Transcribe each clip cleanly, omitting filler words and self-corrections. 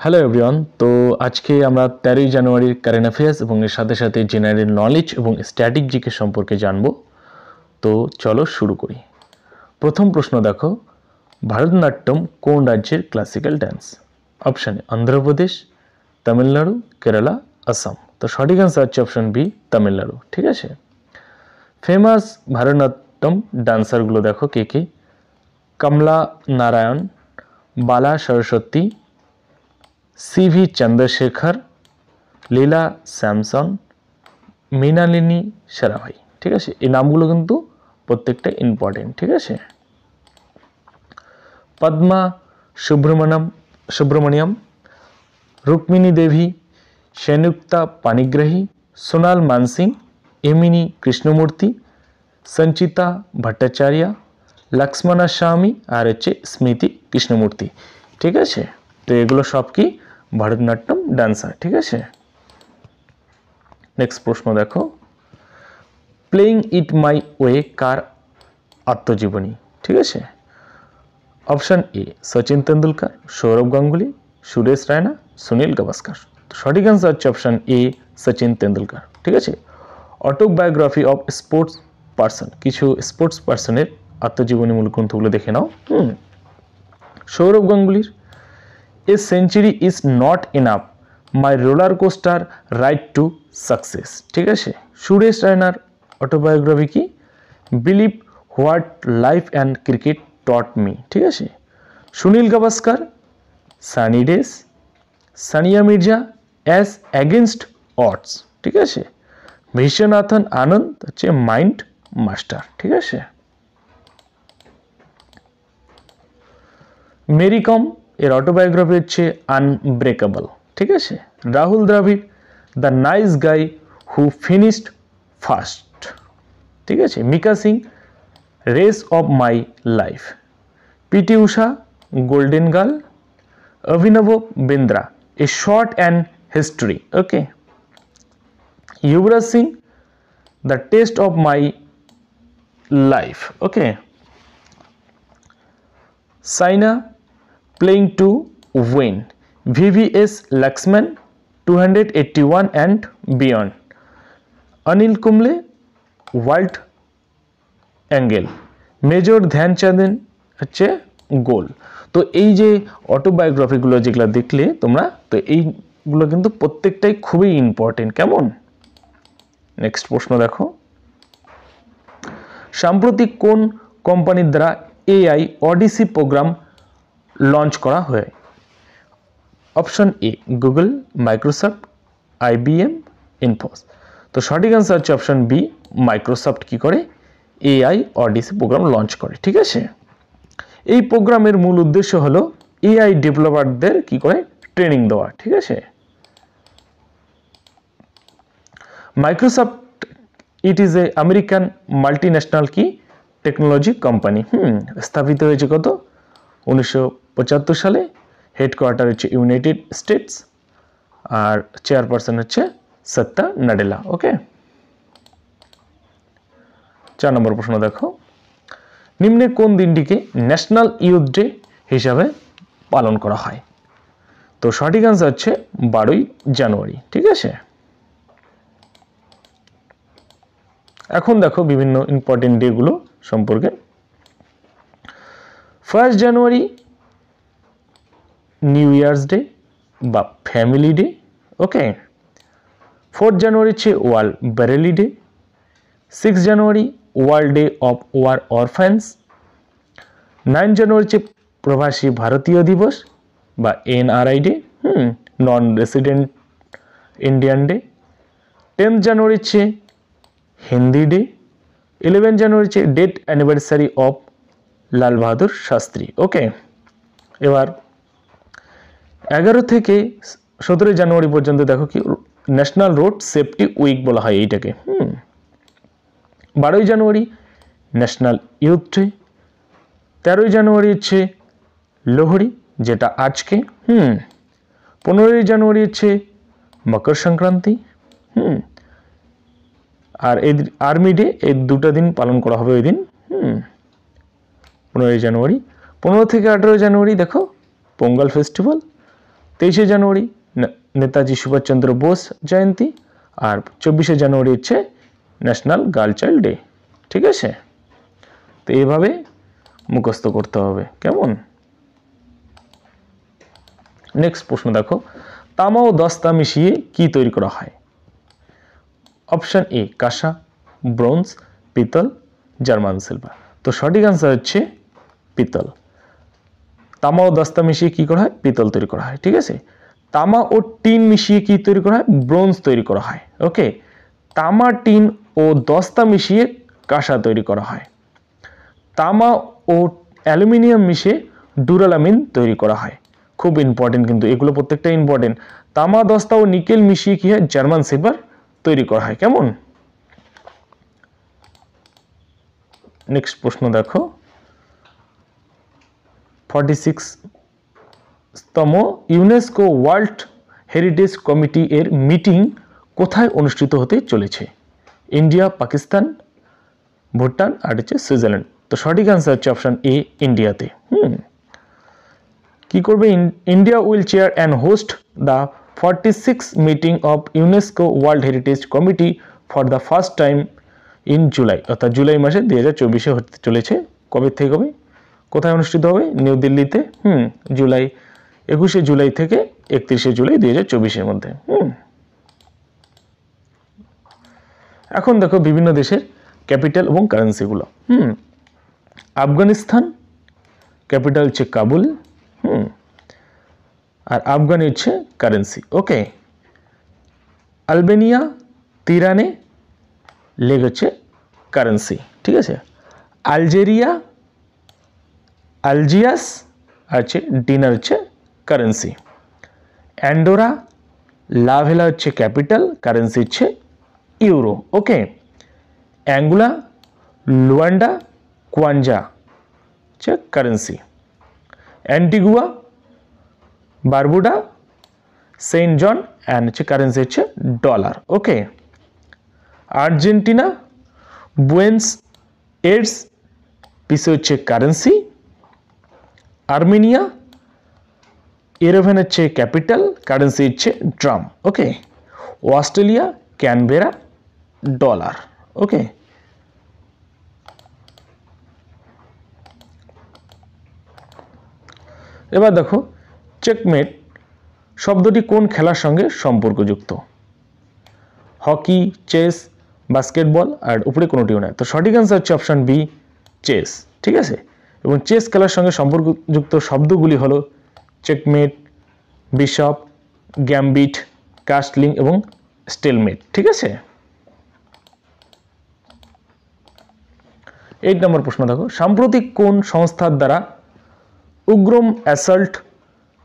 Hello everyone. তো আজকে আমরা 13ই জানুয়ারির কারেন্ট অ্যাফেয়ার্স এবং এর সাথে সাথে জেনারেল নলেজ এবং স্ট্যাটিক জিকে সম্পর্কে জানব। তো চলো শুরু করি। প্রথম প্রশ্ন দেখো, ভারতনাট্যম কোন রাজ্যের ক্লাসিক্যাল ডান্স? অপশানে অন্ধ্রপ্রদেশ, তামিলনাড়ু, কেরালা, আসাম। তো সঠিক অ্যান্সার হচ্ছে অপশন বি, তামিলনাড়ু। ঠিক আছে। ফেমাস ভারতনাট্যম ডান্সারগুলো দেখো কে কে: কমলা নারায়ণ, বালা সরস্বতী, সিভি চন্দ্রশেখর, লীলা স্যামসন, মৃণালিনী সারাভাই। ঠিক আছে, এই নামগুলো কিন্তু প্রত্যেকটা ইম্পর্টেন্ট। ঠিক আছে। পদ্মা সুব্রমণিয়ম, রুক্মিণী দেবী, সেনুক্তা পানিগ্রাহী, সোনাল মানসিং, এমিনী কৃষ্ণমূর্তি, সঞ্চিতা ভট্টাচার্য, লক্ষ্মণা স্বামী আর হচ্ছে স্মৃতি কৃষ্ণমূর্তি। ঠিক আছে। তো এগুলো সব কি ভারতনাট্যম ডান্সার। ঠিক আছে। নেক্সট প্রশ্ন দেখো, প্লেইং ইট মাই ওয়ে কার আত্মজীবনী? ঠিক আছে। Option A Sachin Tendulkar, Sourav Ganguly, Suresh Raina, Sunil Gavaskar. সঠিক অ্যান্সার হচ্ছে অপশন এ সচিন তেন্ডুলকার। ঠিক আছে। অটোবায়োগ্রাফি অফ স্পোর্টস পার্সন, কিছু স্পোর্টস পার্সনের আত্মজীবনীমূলক গ্রন্থগুলো দেখে নাও। সৌরভ গাঙ্গুলির a century is not enough, my roller coaster ride to success. ঠিক আছে। সুরেশ রায়নার অটোবায়োগ্রাফি কি? Believe what life and cricket taught me. ঠিক আছে। Sunil Gavaskar sunny days, Sania Mirza as against ods. ঠিক আছে। বিশ্বনাথন আনন্দ হচ্ছে মাইন্ড মাস্টার। ঠিক আছে। মেরি কম এর অটোবায়োগ্রাফি হচ্ছে আনব্রেকেবল। ঠিক আছে। Rahul Dravid the nice guy who finished first. ঠিক আছে। Milkha Singh race of my life. PT Usha golden girl. Abhinav Bindra a shot at history. Okay. Yuvraj Singh the taste of my life. Okay. Saina playing to win. VVS Laxman 281 and beyond. Anil Kumble Wild Angle. Major ধ্যানচাঁদের হচ্ছে goal. তো এই যে অটোবায়োগ্রাফিগুলো যেগুলো দেখলে তোমরা, তো এইগুলো কিন্তু প্রত্যেকটাই খুবই ইম্পর্টেন্ট। কেমন? নেক্সট প্রশ্ন দেখো, সাম্প্রতিক কোন কোম্পানির দ্বারা এআই অডিসি প্রোগ্রাম লঞ্চ করা হয়? Option A Google, Microsoft, IBM, Infosys. তো সঠিক অ্যান্সার হচ্ছে অপশন বি, মাইক্রোসফট কি করে? এআই অডিসি প্রোগ্রাম লঞ্চ করে। ঠিক আছে। এই প্রোগ্রামের মূল উদ্দেশ্য হলো এআই ডেভেলপারদের কি করে ট্রেনিং দেওয়া। ঠিক আছে। Microsoft it is A American multinational কি টেকনোলজি কোম্পানি। স্থাপিত হয়েছে কত? 1975 সালে। হেডকোয়ার্টার হচ্ছে ইউনাইটেড স্টেটস আর চেয়ারপারসন হচ্ছে সত্তা নাডেলা। ওকে। 4 নম্বর প্রশ্ন দেখো, নিম্নে কোন দিনটিকে ন্যাশনাল ইউথ ডে হিসাবে পালন করা হয়? তো সঠিক অ্যান্সার হচ্ছে 12ই জানুয়ারি। ঠিক আছে। এখন দেখো বিভিন্ন ইম্পর্টেন্ট ডে গুলো সম্পর্কে। 1 জানুয়ারি নিউ ইয়ার্স ডে বা ফ্যামিলি ডে। ওকে। 4 জানুয়ারি হচ্ছে ওয়ার্ল্ড বেরেলি ডে। 6 জানুয়ারি world day of war orphans. 9 জানুয়ারি হচ্ছে প্রবাসী ভারতীয় দিবস বা NRI day, non resident Indian day. 10 জানুয়ারি হচ্ছে হিন্দি ডে। 11 জানুয়ারি হচ্ছে death anniversary of Lal Bahadur Shastri. Okay. এবার 11 থেকে 17 জানুয়ারি পর্যন্ত দেখো কি ন্যাশনাল রোড সেফটি উইক বলা হয় এইটাকে। 12ই জানুয়ারি ন্যাশনাল ইউথ ডে। 13ই জানুয়ারি হচ্ছে লোহড়ি যেটা আজকে। 15ই জানুয়ারি হচ্ছে মকর সংক্রান্তি। আর এই আর্মি ডে, এই দুটো দিন পালন করা হবে ওই দিন। 15ই জানুয়ারি। 15 থেকে 18 জানুয়ারি দেখো পোঙ্গল ফেস্টিভ্যাল। 23শে জানুয়ারি নেতাজি সুভাষচন্দ্র বোস জয়ন্তী, আর 24শে জানুয়ারি হচ্ছে ন্যাশনাল গার্ল চাইল্ড ডে। ঠিক আছে, তো এইভাবে মুখস্থ করতে হবে, কেমন? নেক্সট প্রশ্ন দেখো, তামা ও দস্তা মিশিয়ে কি তৈরি করা হয়? অপশন এ কাঁসা, ব্রোঞ্জ, পিতল, জার্মান সিলভার। তো সঠিক আনসার হচ্ছে পিতল। তামা ও দস্তা মিশিয়ে কি করা হয়? পিতল তৈরি করা হয়। ঠিক আছে, তামা ও টিন মিশিয়ে কি তৈরি করা হয়? ব্রোঞ্জ তৈরি করা হয়। ওকে, তামা, টিন ও দস্তা মিশিয়ে কাঁসা তৈরি করা হয়। তামা ও অ্যালুমিনিয়াম মিশিয়ে ডুরালামিন তৈরি করা হয়। খুব ইম্পর্টেন্ট, কিন্তু এগুলো প্রত্যেকটা ইম্পর্টেন্ট। তামা, দস্তা ও নিকেল মিশিয়ে কি হয়? জার্মান সিলভার তৈরি করা হয়, কেমন? নেক্সট প্রশ্ন দেখো, 46তম ইউনেস্কো ওয়ার্ল্ড হেরিটেজ কমিটি এর মিটিং কোথায় অনুষ্ঠিত হতে চলেছে? ইন্ডিয়া, পাকিস্তান, ভুটান আর হচ্ছে সুইজারল্যান্ড। তো সঠিক আনসার হচ্ছে অপশন এ ইন্ডিয়াতে। কি করবে? India will chair and host the 46 meeting of UNESCO world heritage committee for the first time in July, অর্থাৎ জুলাই মাসে 2024-এ হতে চলেছে। কবে থেকে হবে? কোথায় অনুষ্ঠিত হবে? নিউ দিল্লিতে। জুলাই 21শে জুলাই থেকে 31শে জুলাই 2024-এর মধ্যে। এখন দেখো বিভিন্ন দেশের ক্যাপিটাল এবং কারেন্সিগুলো। আফগানিস্তান ক্যাপিটাল হচ্ছে কাবুল, আর আফগানি হচ্ছে কারেন্সি। ওকে, আলবেনিয়া তিরানে, লেগ হচ্ছে কারেন্সি। ঠিক আছে, আলজেরিয়া আলজিয়াস আর হচ্ছে ডিনার হচ্ছে কারেন্সি। অ্যান্ডোরা লাভেলা হচ্ছে ক্যাপিটাল, কারেন্সি হচ্ছে euro. Okay, Angola Luanda kwanza হচ্ছে currency. Antigua Barbuda Saint John and হচ্ছে কারেন্সি হচ্ছে dollar. Okay, Argentina Buenos Aires peso হচ্ছে কারেন্সি। আর্মেনিয়া এরেভেন হচ্ছে ক্যাপিটাল, কারেন্সি হচ্ছে dram. Okay, Australia Canberra dollar. Okay, এবার দেখো checkmate শব্দটি কোন খেলার সঙ্গে সম্পর্কযুক্ত? হকি, চেস, বাস্কেটবল আর উপরে কোনোটিও নয়। তো সঠিক আনসার হচ্ছে অপশন বি চেস। ঠিক আছে, এবং চেস খেলার সঙ্গে সম্পর্কযুক্ত শব্দগুলি হলো চেকমেট, বিশপ, গ্যাম্বিট, কাস্টলিং এবং স্টেলমেট। ঠিক আছে, 8 নম্বর প্রশ্ন দেখো, সাম্প্রতিক কোন সংস্থার দ্বারা উগ্রম অ্যাসল্ট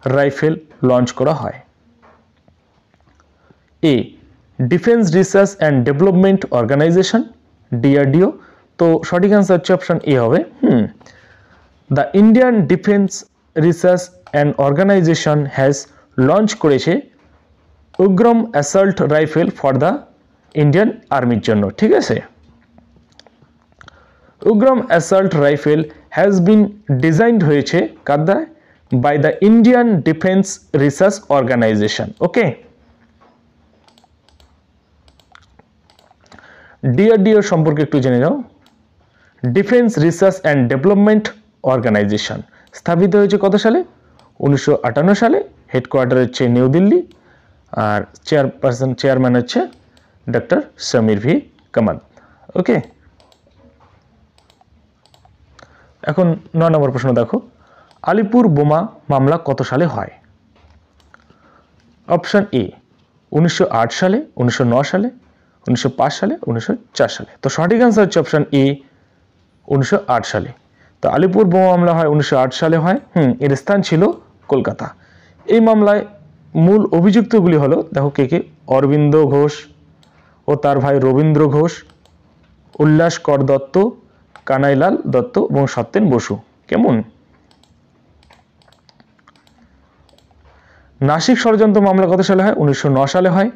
রাইফেল লঞ্চ করা হয়? A defence research and development organisation, DRDO. তো সঠিক আনসার হচ্ছে অপশন এ হবে। The Indian defence research and organisation has launch করেছে Ugram assault rifle for the Indian আর্মির জন্য। ঠিক আছে, Ugram assault rifle has been designed হয়েছে কার দ্বারা? By the Indian defence research organisation. Okay, DRDO সম্পর্কে একটু জেনে নাও। Defence research and development organisation স্থাপিত হয়েছে কত সালে? 1958 সালে। হেডকোয়ার্টার হচ্ছে নিউ দিল্লি, আর চেয়ারম্যান হচ্ছে ডক্টর সমীর ভি কামাত। ওকে, এখন 9 নম্বর প্রশ্ন দেখো, আলিপুর বোমা মামলা কত সালে হয়? অপশন এ 1908 সালে, 1909 সালে, 1905 সালে, 1904 সালে। তো সঠিক আনসার হচ্ছে অপশন এ 1908 সালে। তো আলিপুর বোমা মামলা হয় 1908 সালে হয়। এর স্থান ছিল কলকাতা। এই মামলায় মূল অভিযুক্তগুলি হলো, দেখো কে কে, অরবিন্দ ঘোষ ও তার ভাই রবীন্দ্র ঘোষ, উল্লাস কর দত্ত, কানাইলাল দত্ত এবং সত্যেন বসু। কেমন? নাসিক ষড়যন্ত্র মামলা কত সালে হয়? 1909 সালে হয়।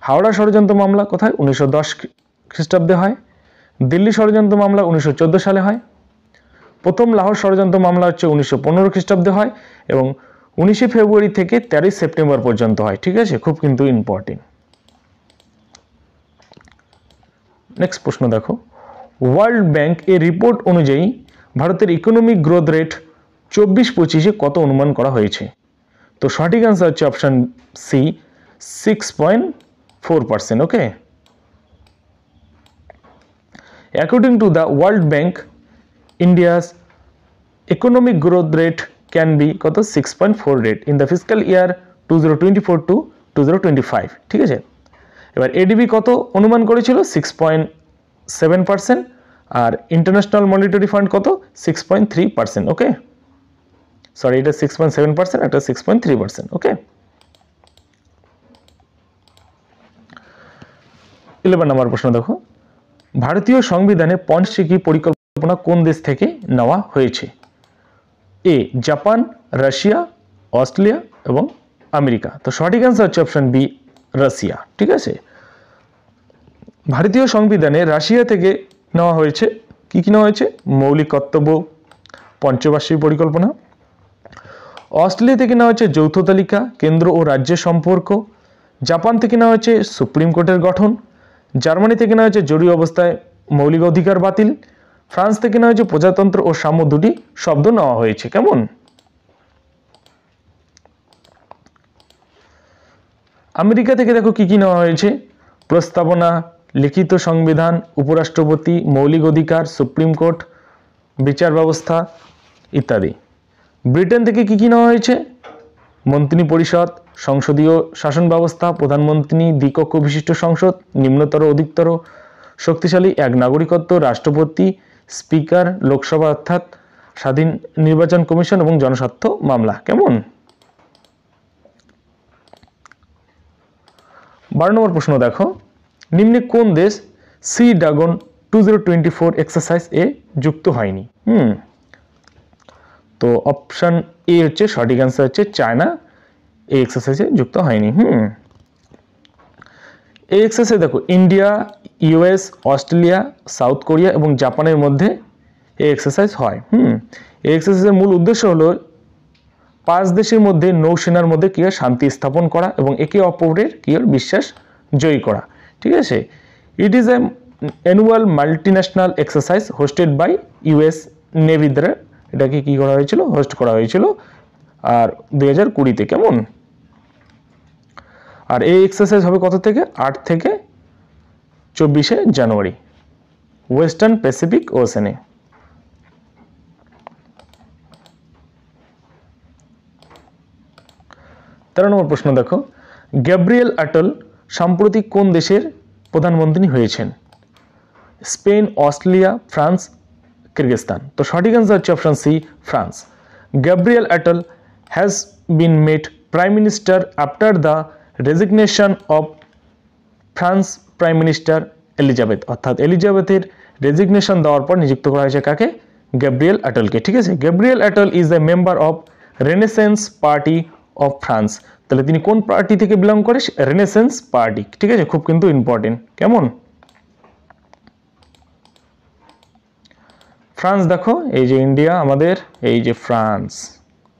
হাওড়া ষড়যন্ত্র মামলা কোথায়? 1910 খ্রিস্টাব্দে হয়। দিল্লি ষড়যন্ত্র মামলা 1914 সালে হয়। প্রথম লাহোর ষড়যন্ত্র মামলা হচ্ছে 1915 খ্রিস্টাব্দে হয়, এবং 19 ফেব্রুয়ারি থেকে 13 সেপ্টেম্বর পর্যন্ত হয়, ঠিক আছে, খুব কিন্তু ইম্পর্টেন্ট। নেক্সট প্রশ্ন দেখো, ওয়ার্ল্ড ব্যাংক এর রিপোর্ট অনুযায়ী ভারতের ইকোনমিক গ্রোথ রেট 24-25-এ কত অনুমান করা হয়েছে? তো সঠিক আনসার হচ্ছে option C 6.4%। Okay, according to the World Bank India's economic growth rate can be কত 6.4 rate in the fiscal year 2024 to 2025, ঠিক আছে। এবার এডিবি কত অনুমান করেছিল? 6.7%, আর ইন্টারন্যাশনাল মনিটারি ফান্ড কত? 6.3%। ওকে, সরি, এটা 6.7%, এটা 6.3%। ওকে, 11 নম্বর প্রশ্ন দেখো, ভারতীয় সংবিধানে পঞ্চশিকি পরিকল্পনা কোন দেশ থেকে নেওয়া হয়েছে? এ জাপান, রাশিয়া, অস্ট্রেলিয়া এবং আমেরিকা। তো সঠিক অ্যান্সার হচ্ছে অপশন বি রাশিয়া, ঠিক আছে। ভারতীয় সংবিধানে রাশিয়া থেকে নেওয়া হয়েছে কি কি নেওয়া হয়েছে? মৌলিক কর্তব্য, পঞ্চবার্ষিক পরিকল্পনা। অস্ট্রেলিয়া থেকে নেওয়া হয়েছে যৌথ তালিকা, কেন্দ্র ও রাজ্যের সম্পর্ক। জাপান থেকে নেওয়া হয়েছে সুপ্রিম কোর্টের গঠন। জার্মানি থেকে নেওয়া হয়েছে জরুরি অবস্থায় মৌলিক অধিকার বাতিল। ফ্রান্স থেকে নেওয়া হয়েছে প্রজাতন্ত্র ও সাম্য, দুটি শব্দ নেওয়া হয়েছে। কেমন? আমেরিকা থেকে দেখো কি কি নেওয়া হয়েছে? প্রস্তাবনা, লিখিত সংবিধান, উপরাষ্ট্রপতি, মৌলিক অধিকার, সুপ্রিম কোর্ট, বিচার ব্যবস্থা ইত্যাদি। ব্রিটেন থেকে কি কি নেওয়া হয়েছে? মন্ত্রী পরিষদ, সংসদীয় শাসন ব্যবস্থা, প্রধানমন্ত্রী, দ্বিকক্ষ বিশিষ্ট সংসদ, নিম্নতর অধিকতর শক্তিশালী এক নাগরিকত্ব, রাষ্ট্রপতি, স্পিকার, লোকসভা অর্থাৎ স্বাধীন নির্বাচন কমিশন এবং জনস্বার্থ মামলা। কেমন? 12 নম্বর প্রশ্ন দেখো, নিম্নে কোন দেশ সি ড্রাগন 2024 এক্সারসাইজ এ যুক্ত হয়নি? তো অপশন এ হচ্ছে সঠিক অ্যান্সার হচ্ছে চায়না এই এক্সারসাইজে যুক্ত হয়নি। এই এক্সারসাইজ দেখো India, US, Australia, south Korea এবং জাপানের মধ্যে এই এক্সারসাইজ হয়। এই এক্সারসাইজের মূল উদ্দেশ্য হলো 5 দেশের মধ্যে নৌসেনার মধ্যে কি শান্তি স্থাপন করা এবং একে অপরের কি বিশ্বাস জয়ী করা, ঠিক আছে। It is a annual multinational exercise hosted by US navy দ্বারা এটাকে কি করা হয়েছিল? হোস্ট করা হয়েছিল আর 2020-তে। কেমন? আর এই এক্সারসাইজ হবে কত থেকে? 8 থেকে 24 জানুয়ারি ওয়েস্টার্ন প্যাসিফিক ওশেনে। 13 নম্বর প্রশ্ন দেখো, গ্যাব্রিয়েল অ্যাটল সাম্প্রতিক কোন দেশের প্রধানমন্ত্রী হয়েছেন? Spain, Australia, France, Kyrgyzstan. তো সঠিক অ্যান্সার হচ্ছে option C France. Gabriel Attal has been made prime minister after the resignation of France prime minister Elizabeth, অর্থাৎ এলিজাবেথের রেজিগনেশন দেওয়ার পর নিযুক্ত করা হয়েছে কাকে? গ্যাব্রিয়েল অ্যাটলকে, ঠিক আছে। Gabriel Attal is a member of renaissance party of France. তাহলে তিনি কোন পার্টি থেকে বিলং করে? রেনেসেন্স পার্টি, ঠিক আছে, খুব কিন্তু ইম্পর্টেন্ট। কেমন? ফ্রান্স দেখো, এই যে ইন্ডিয়া আমাদের, এই যে ফ্রান্স,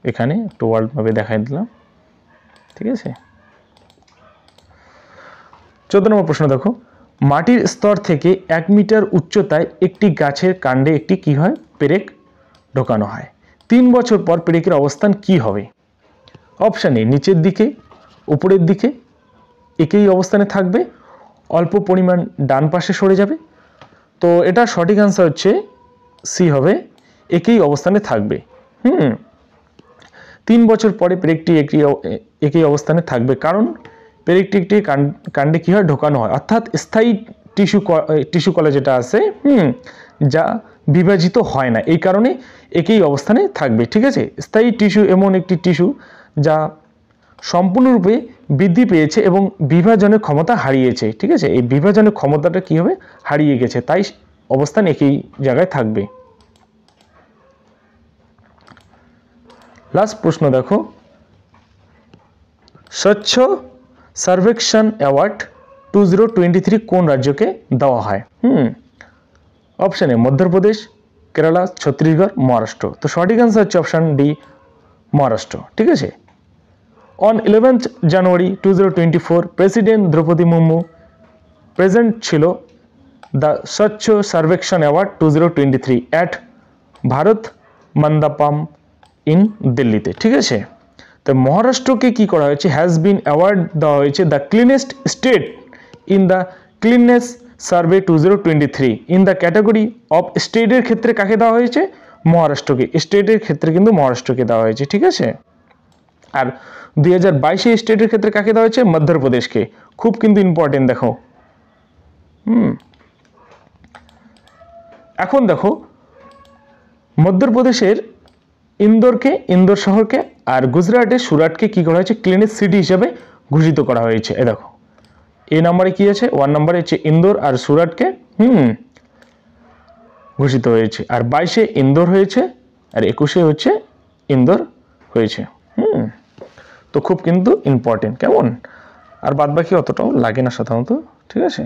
এখানে একটু ওয়ার্ল্ড ম্যাপে দেখাই দিলাম, ঠিক আছে। 14 নম্বর প্রশ্ন দেখো, মাটির স্তর থেকে 1 মিটার উচ্চতায় একটি গাছের কাণ্ডে একটি কি হয়? পেরেক ঢোকানো হয়। 3 বছর পর পেরেকের অবস্থান কি হবে? অপশন এ নিচের দিকে, উপরের দিকে, একই অবস্থানে থাকবে, অল্প পরিমাণ ডান পাশে সরে যাবে। তো এটা সঠিক আনসার হচ্ছে সি হবে, একই অবস্থানে থাকবে। 3 বছর পরে পেরেকটি একই অবস্থানে থাকবে, কারণ পেরেকটি একটি কাণ্ডে কি হয়? ঢোকানো হয়, অর্থাৎ স্থায়ী টিস্যু কলা যেটা আছে যা বিভাজিত হয় না, এই কারণে একই অবস্থানে থাকবে, ঠিক আছে। স্থায়ী টিস্যু এমন একটি টিস্যু যা সম্পূর্ণরূপে বৃদ্ধি পেয়েছে এবং বিভাজনের ক্ষমতা হারিয়েছে, ঠিক আছে। এই বিভাজনের ক্ষমতাটা কি হবে? হারিয়ে গেছে, তাই অবস্থান একই জায়গায় থাকবে। লাস্ট প্রশ্ন দেখো, স্বচ্ছ সার্ভেক্ষণ অ্যাওয়ার্ড 2023 কোন রাজ্যকে দেওয়া হয়? Option A Madhya Pradesh, Kerala, Chhattisgarh, Maharashtra. তো সঠিক আনসার হচ্ছে অপশন ডি মহারাষ্ট্র, ঠিক আছে। On 11th January 2024 president Droupadi Murmu present ছিল দ্য স্বচ্ছ Survekshan award 2023 at Bharat Mandapam in দিল্লিতে। ঠিক আছে, তো মহারাষ্ট্রকে কি করা হয়েছে, হ্যাজ বিন অ্যাওয়ার্ড দেওয়া হয়েছে the cleanest state in the cleanness survey 2023 in the category of স্টেটের ক্ষেত্রে কাকে দেওয়া হয়েছে, মহারাষ্ট্রকে, স্টেটের ক্ষেত্রে কিন্তু মহারাষ্ট্রকে দেওয়া হয়েছে। ঠিক আছে, আর 2022 স্টেটের ক্ষেত্রে কাকে দেওয়া হয়েছে, মধ্যপ্রদেশকে। খুব কিন্তু ইম্পর্টেন্ট, দেখো। এখন দেখো মধ্যপ্রদেশের ইন্দোর শহরকে আর গুজরাটের সুরাটকে কি করা হয়েছে, ক্লিনেস্ট সিটি হিসেবে ঘোষিত করা হয়েছে। এ দেখো এ নম্বরে কি আছে, 1 নম্বরে হচ্ছে ইন্দোর আর সুরাটকে ঘোষিত হয়েছে, আর 22-এ ইন্দোর হয়েছে, আর 21-এ হচ্ছে ইন্দোর হয়েছে। তো খুব কিন্তু ইম্পর্টেন্ট, কেমন? আর বাদ বাকি অতটাও লাগে না সাধারণত। ঠিক আছে,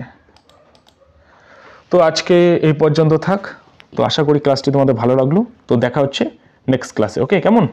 তো আজকে এই পর্যন্ত থাক। তো আশা করি ক্লাসটি তোমাদের ভালো লাগলো। তো দেখা হচ্ছে নেক্সট ক্লাসে। ওকে, কেমন?